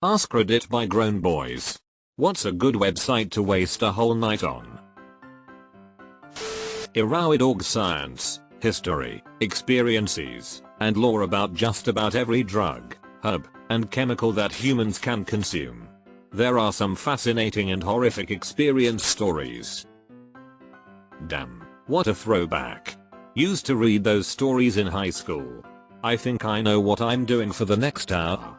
AskReddit by grown boys. What's a good website to waste a whole night on? Youre science, history, experiences, and lore about just about every drug, herb, and chemical that humans can consume. There are some fascinating and horrific experience stories. Damn, what a throwback. Used to read those stories in high school. I think I know what I'm doing for the next hour.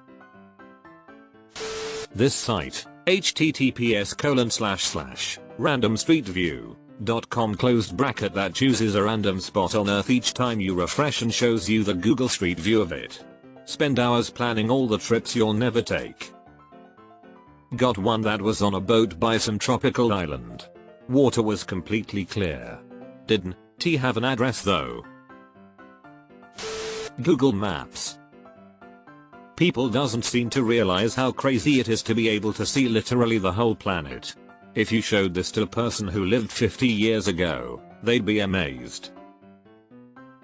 This site, https://randomstreetview.com that chooses a random spot on Earth each time you refresh and shows you the Google Street View of it. Spend hours planning all the trips you'll never take. Got one that was on a boat by some tropical island. Water was completely clear. Didn't have an address though. Google Maps. People doesn't seem to realize how crazy it is to be able to see literally the whole planet. If you showed this to a person who lived 50 years ago, they'd be amazed.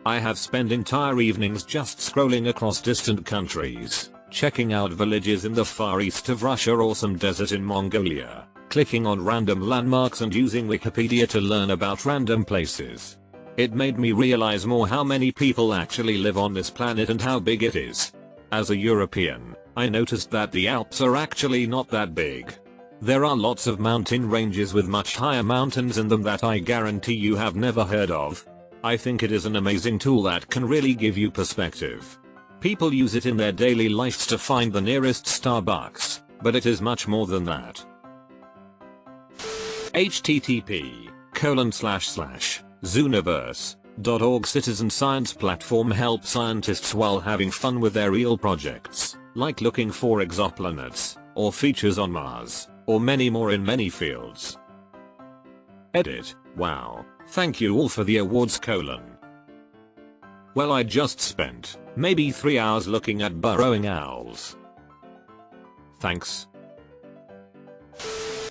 I have spent entire evenings just scrolling across distant countries, checking out villages in the far east of Russia or some desert in Mongolia, clicking on random landmarks and using Wikipedia to learn about random places. It made me realize more how many people actually live on this planet and how big it is. As a European, I noticed that the Alps are actually not that big. There are lots of mountain ranges with much higher mountains in them that I guarantee you have never heard of. I think it is an amazing tool that can really give you perspective. People use it in their daily lives to find the nearest Starbucks, but it is much more than that. http://zooniverse.org citizen science platform helps scientists while having fun with their real projects, like looking for exoplanets, or features on Mars, or many more in many fields. Edit. Wow. Thank you all for the awards : Well, I just spent maybe 3 hours looking at burrowing owls. Thanks.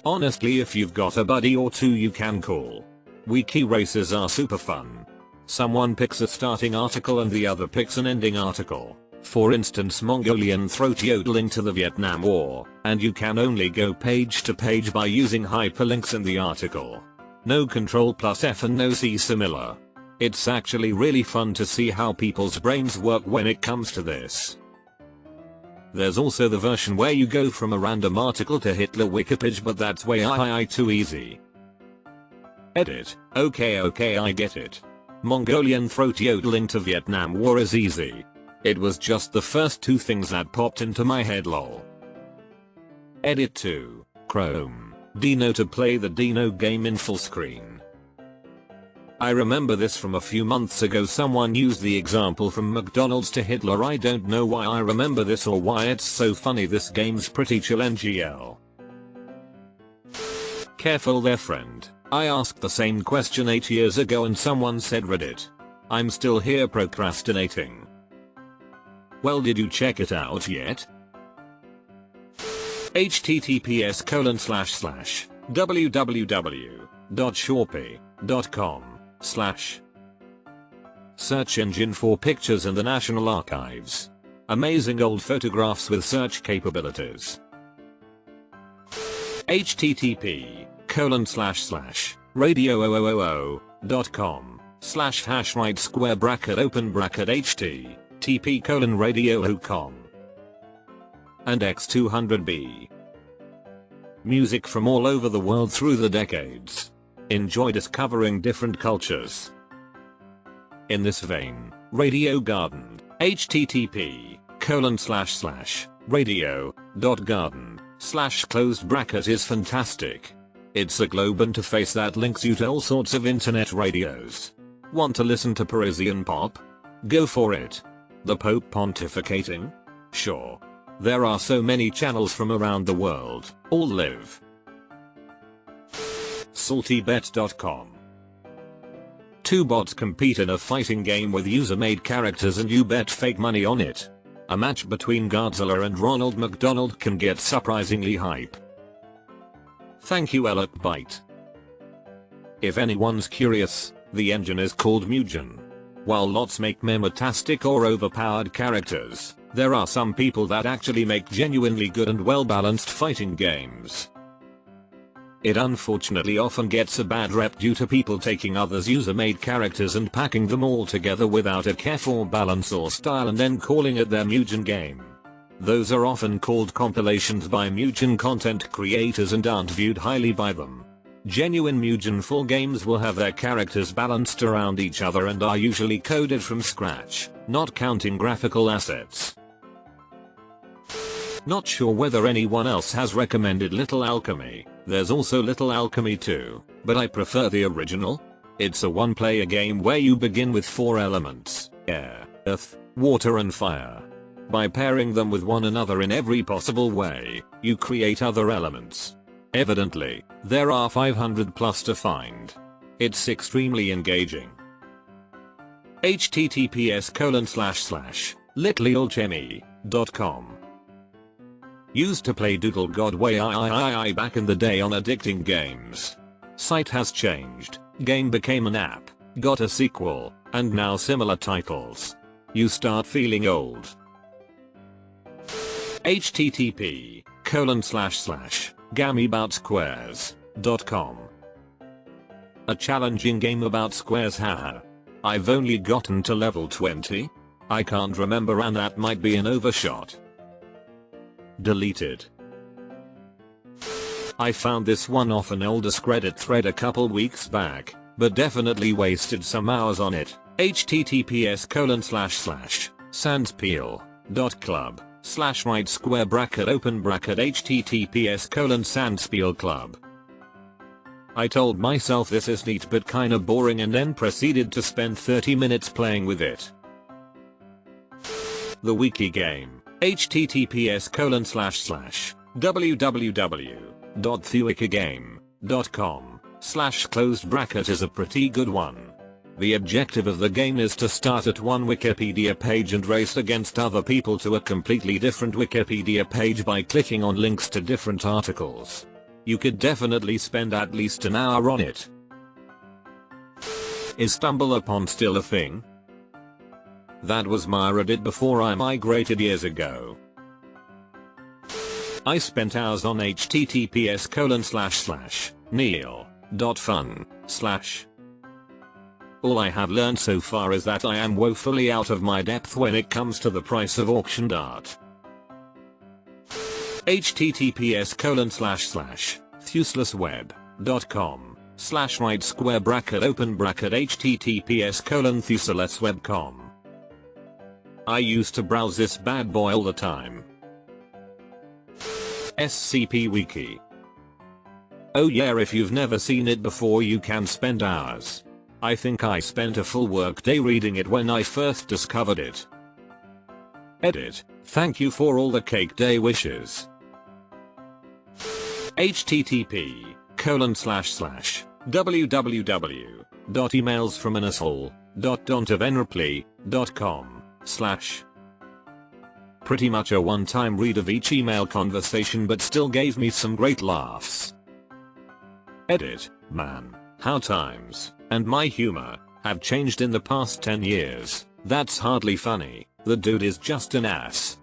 Honestly, if you've got a buddy or two you can call. Wiki races are super fun. Someone picks a starting article and the other picks an ending article. For instance, Mongolian throat yodeling to the Vietnam War, and you can only go page to page by using hyperlinks in the article. No Ctrl+F and no C similar. It's actually really fun to see how people's brains work when it comes to this. There's also the version where you go from a random article to Hitler Wikipage, but that's way too easy. Edit. Okay, I get it. Mongolian throat yodeling to Vietnam War is easy. It was just the first two things that popped into my head, lol. Edit 2. Chrome. Dino to play the Dino game in full screen. I remember this from a few months ago. Someone used the example from McDonald's to Hitler. I don't know why I remember this or why it's so funny. This game's pretty chill NGL. Careful there, friend. I asked the same question 8 years ago and someone said Reddit. I'm still here procrastinating. Well, did you check it out yet? https://www.shorepy.com/ Search engine for pictures in the National Archives. Amazing old photographs with search capabilities. http://radio000.com/#right square bracket open bracket http://radio.com and x200b. Music from all over the world through the decades. Enjoy discovering different cultures. In this vein, Radio Garden, http://radio.garden// is fantastic. It's a globe interface that links you to all sorts of internet radios. Want to listen to Parisian pop? Go for it. The Pope pontificating? Sure. There are so many channels from around the world, all live. saltybet.com. Two bots compete in a fighting game with user-made characters and you bet fake money on it. A match between Godzilla and Ronald McDonald can get surprisingly hype. Thank you, Elliot Byte. If anyone's curious, the engine is called Mugen. While lots make memetastic or overpowered characters, There are some people that actually make genuinely good and well-balanced fighting games. It unfortunately often gets a bad rep due to people taking others' user-made characters and packing them all together without a care for balance or style and then calling it their Mugen game. Those are often called compilations by Mugen content creators and aren't viewed highly by them. Genuine Mugen full games will have their characters balanced around each other and are usually coded from scratch, not counting graphical assets. Not sure whether anyone else has recommended Little Alchemy. There's also Little Alchemy 2, but I prefer the original. It's a one-player game where you begin with 4 elements: air, earth, water and fire. By pairing them with one another in every possible way, you create other elements. Evidently, there are 500 plus to find. It's extremely engaging. https://littlealchemy.com. Used to play Doodle God Way I back in the day on addicting games. Site has changed, game became an app, got a sequel, and now similar titles. You start feeling old. http://gameaboutsquares.com. A challenging game about squares, haha. I've only gotten to level 20? I can't remember and that might be an overshot. Deleted. I found this one off an old AskReddit thread a couple weeks back, but definitely wasted some hours on it. https://sandspiel.club/right square bracket open bracket https://sandspielclub. I told myself this is neat but kinda boring and then proceeded to spend 30 minutes playing with it. The wiki game. https://www.thewikigame.com/closed bracket is a pretty good one. The objective of the game is to start at one Wikipedia page and race against other people to a completely different Wikipedia page by clicking on links to different articles. You could definitely spend at least an hour on it. Is StumbleUpon still a thing? That was my Reddit before I migrated years ago. I spent hours on https://neil.fun/. All I have learned so far is that I am woefully out of my depth when it comes to the price of auctioned art. https://theuselessweb.com/right square bracket open bracket https://theuselessweb.com. I used to browse this bad boy all the time. SCP Wiki. Oh yeah, if you've never seen it before you can spend hours. I think I spent a full workday reading it when I first discovered it. Edit. Thank you for all the cake day wishes. http://www.emailsfromanasshole.dontavenreply.com/ Pretty much a one-time read of each email conversation but still gave me some great laughs. Edit. Man, how times, and my humor, have changed in the past 10 years. That's hardly funny, the dude is just an ass.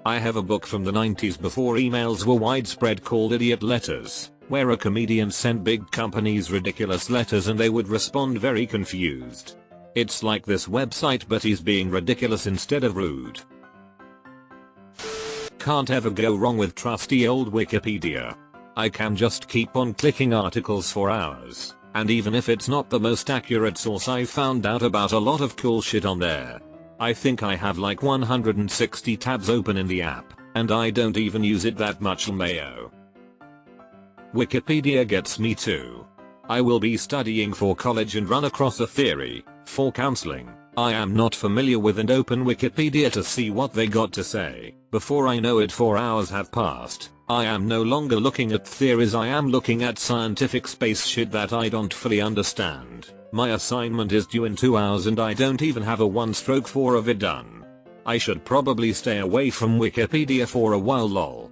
I have a book from the 90s before emails were widespread called Idiot Letters, where a comedian sent big companies ridiculous letters and they would respond very confused. It's like this website but he's being ridiculous instead of rude. Can't ever go wrong with trusty old Wikipedia. I can just keep on clicking articles for hours, and even if it's not the most accurate source I found out about a lot of cool shit on there. I think I have like 160 tabs open in the app, and I don't even use it that much. Mayo. Wikipedia gets me too. I will be studying for college and run across a theory for counseling I am not familiar with and open Wikipedia to see what they got to say. Before I know it 4 hours have passed. I am no longer looking at theories, I am looking at scientific space shit that I don't fully understand. My assignment is due in 2 hours and I don't even have a 1/4 of it done. I should probably stay away from Wikipedia for a while lol.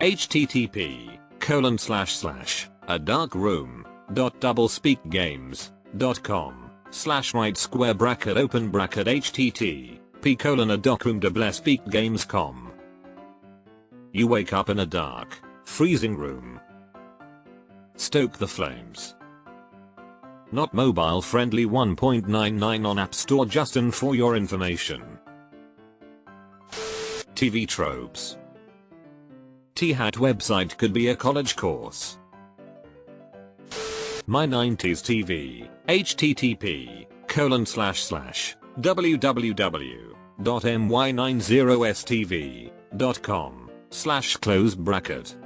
http://adarkroom.doublespeakgames.com/ right square bracket open bracket htt p://a.docum.bless-peak-games.com. You wake up in a dark, freezing room. Stoke the flames. Not mobile friendly 1.99 on App Store. Justin for your information. TV tropes. T-Hat website could be a college course. My 90s TV. http://www.my90stv.com/close bracket.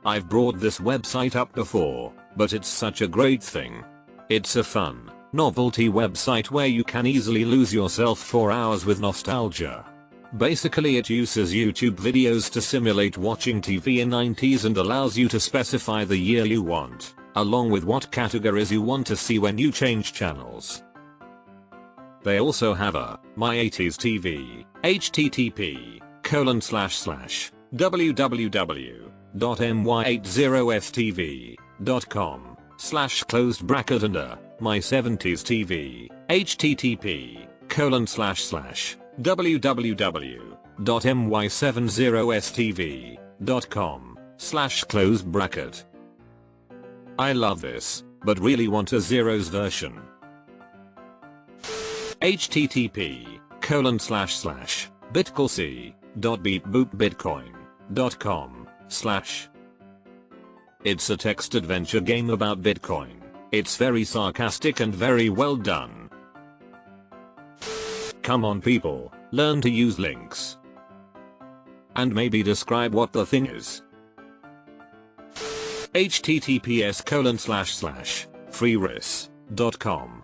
I've brought this website up before, but it's such a great thing. It's a fun, novelty website where you can easily lose yourself for hours with nostalgia. Basically it uses YouTube videos to simulate watching TV in 90s and allows you to specify the year you want, along with what categories you want to see when you change channels. They also have a My 80s TV. http://www.my80stv.com/closed bracket and a My 70s TV. http://www.my70stv.com/closed bracket. I love this, but really want a zeros version. http://bitcoin.beatboopbitcoin.com/ It's a text adventure game about Bitcoin. It's very sarcastic and very well done. Come on people, learn to use links. And maybe describe what the thing is. https://freerice.com.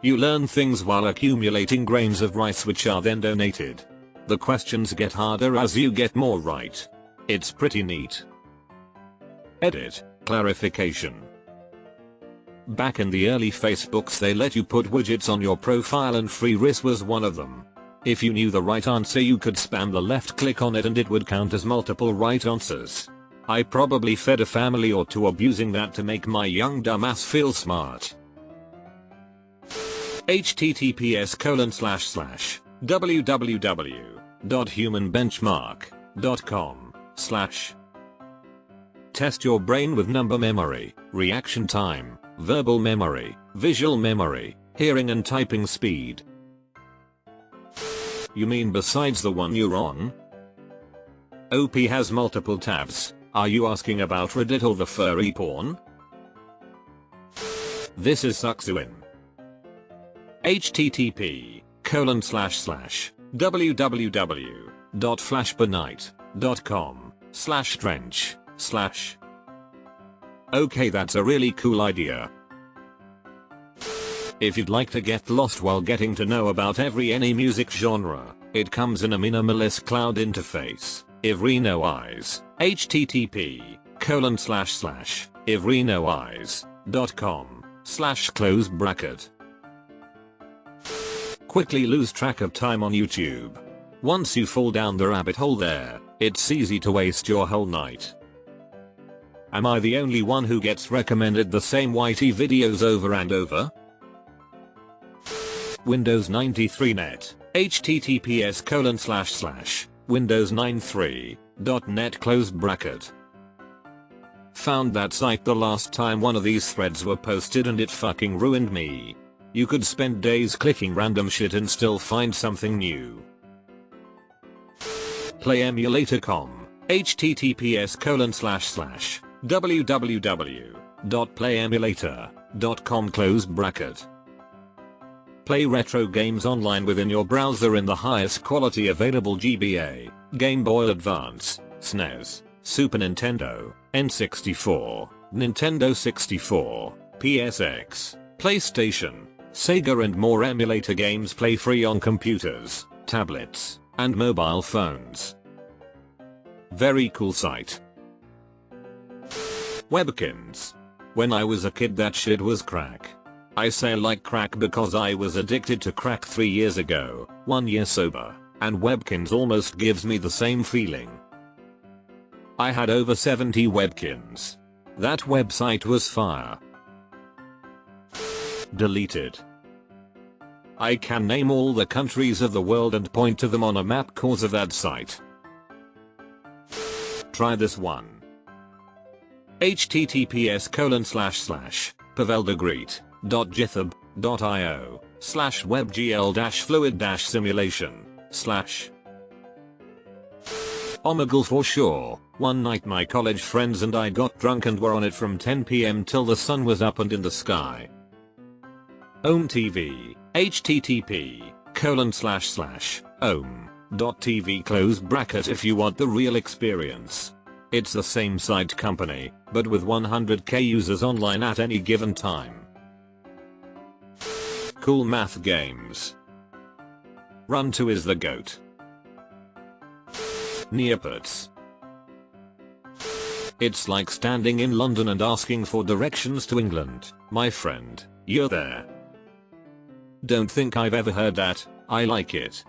You learn things while accumulating grains of rice which are then donated. The questions get harder as you get more right. It's pretty neat. Edit, clarification. Back in the early Facebooks they let you put widgets on your profile and Freerice was one of them. If you knew the right answer you could spam the left click on it and it would count as multiple right answers. I probably fed a family or two abusing that to make my young dumbass feel smart. https://www.humanbenchmark.com/ Test your brain with number memory, reaction time, verbal memory, visual memory, hearing and typing speed. You mean besides the one you're on? OP has multiple tabs. Are you asking about Reddit or the furry porn? This is Suxuin. http://www.flashbenight.com/trench/ Okay, that's a really cool idea. If you'd like to get lost while getting to know about any music genre, it comes in a minimalist cloud interface. Ivrino Eyes. http://ivrinoeyes.com/close bracket. Quickly lose track of time on YouTube. Once you fall down the rabbit hole there, it's easy to waste your whole night. Am I the only one who gets recommended the same YT videos over and over? Windows 93 Net. https://windows93.net close bracket. Found that site the last time one of these threads were posted and it fucking ruined me. You could spend days clicking random shit and still find something new. PlayEmulator.com. https://www.playemulator.com close bracket. Play retro games online within your browser in the highest quality available GBA, Game Boy Advance, SNES, Super Nintendo, N64, Nintendo 64, PSX, PlayStation, Sega and more. Emulator games play free on computers, tablets, and mobile phones. Very cool site. Webkins. When I was a kid that shit was crack. I say like crack because I was addicted to crack 3 years ago, 1 year sober, and Webkins almost gives me the same feeling. I had over 70 Webkins. That website was fire. Deleted. I can name all the countries of the world and point to them on a map cause of that site. Try this one. https://paveldegreet.github.io/webgl-fluid-simulation/ Omegle for sure. One night my college friends and I got drunk and were on it from 10 PM till the sun was up and in the sky. OhmTV. http://ohm.tv if you want the real experience. It's the same site company, but with 100k users online at any given time. Cool math games. Run2 is the GOAT. Neopets. It's like standing in London and asking for directions to England, my friend, you're there. Don't think I've ever heard that, I like it.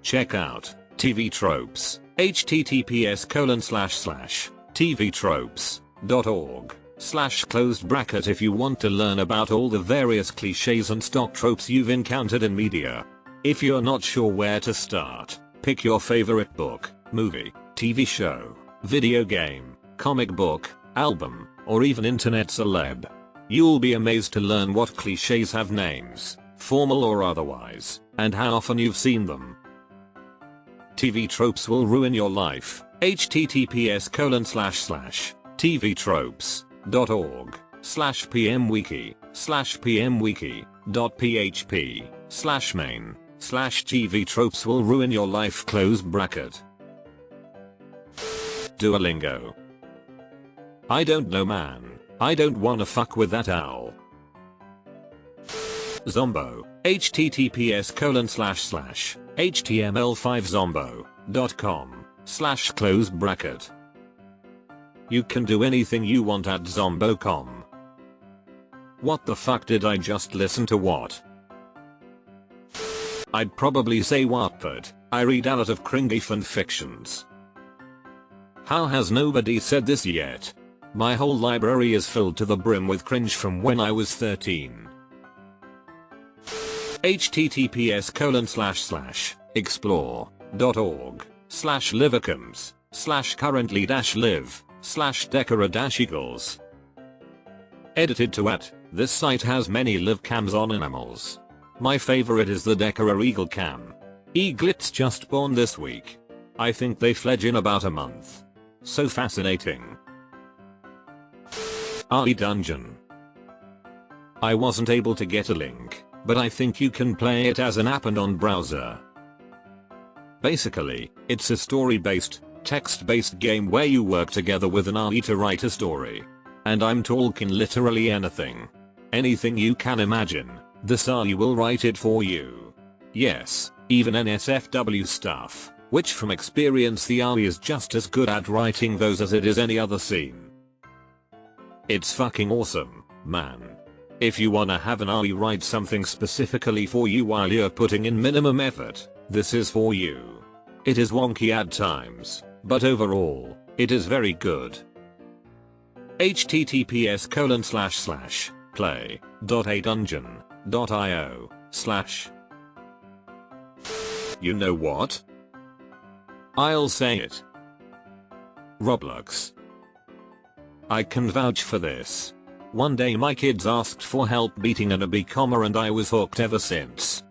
Check out TV Tropes. https://tvtropes.org/ if you want to learn about all the various cliches and stock tropes you've encountered in media. If you're not sure where to start, pick your favorite book, movie, TV show, video game, comic book, album, or even internet celeb. You'll be amazed to learn what cliches have names, formal or otherwise, and how often you've seen them. TV tropes will ruin your life. https://tvtropes.org/pmwiki/pmwiki.php/main/TV tropes will ruin your life. Duolingo. I don't know, man. I don't wanna fuck with that owl. Zombo. https://html5zombo.com/. You can do anything you want at zombo.com. What the fuck did I just listen to? What? I'd probably say Wattpad. I read a lot of cringy fan fictions. How has nobody said this yet? My whole library is filled to the brim with cringe from when I was 13. https://explore.org/livercams/currently-live/decora-eagles. Edited to @ this site has many live cams on animals. My favorite is the Decora eagle cam. Eaglets just born this week. I think they fledge in about a month. So fascinating. RE Dungeon. I wasn't able to get a link, but I think you can play it as an app and on browser. Basically, it's a story-based, text-based game where you work together with an RE to write a story. And I'm talking literally anything. Anything you can imagine, this RE will write it for you. Yes, even NSFW stuff, which from experience the RE is just as good at writing those as it is any other scene. It's fucking awesome, man. If you wanna have an RE write something specifically for you while you're putting in minimum effort, this is for you. It is wonky at times, but overall, it is very good. https://play.adungeon.io/ You know what? I'll say it. Roblox. I can vouch for this. One day my kids asked for help beating an AB comma and I was hooked ever since.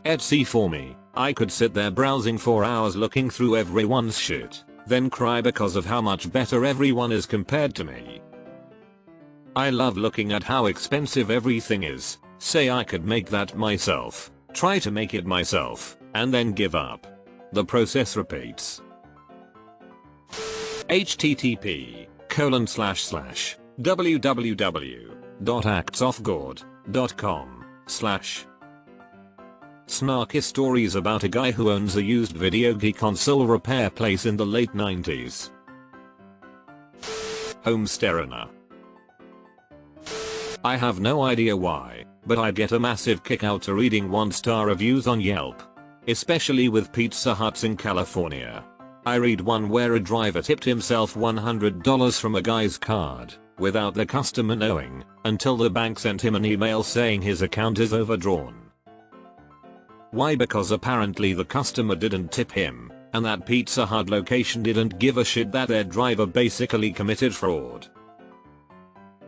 Etsy for me. I could sit there browsing for hours looking through everyone's shit, then cry because of how much better everyone is compared to me. I love looking at how expensive everything is, say I could make that myself, try to make it myself, and then give up. The process repeats. http://www.actsofgod.com/ Snarky stories about a guy who owns a used video game console repair place in the late 90s. Homesterina. I have no idea why, but I get a massive kick out to reading 1-star reviews on Yelp. Especially with Pizza Huts in California. I read one where a driver tipped himself $100 from a guy's card, without the customer knowing, until the bank sent him an email saying his account is overdrawn. Why? Because apparently the customer didn't tip him, and that Pizza Hut location didn't give a shit that their driver basically committed fraud.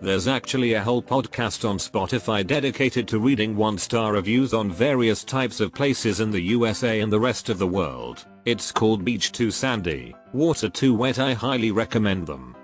There's actually a whole podcast on Spotify dedicated to reading 1-star reviews on various types of places in the USA and the rest of the world. It's called Beach Too Sandy, Water Too Wet. I highly recommend them.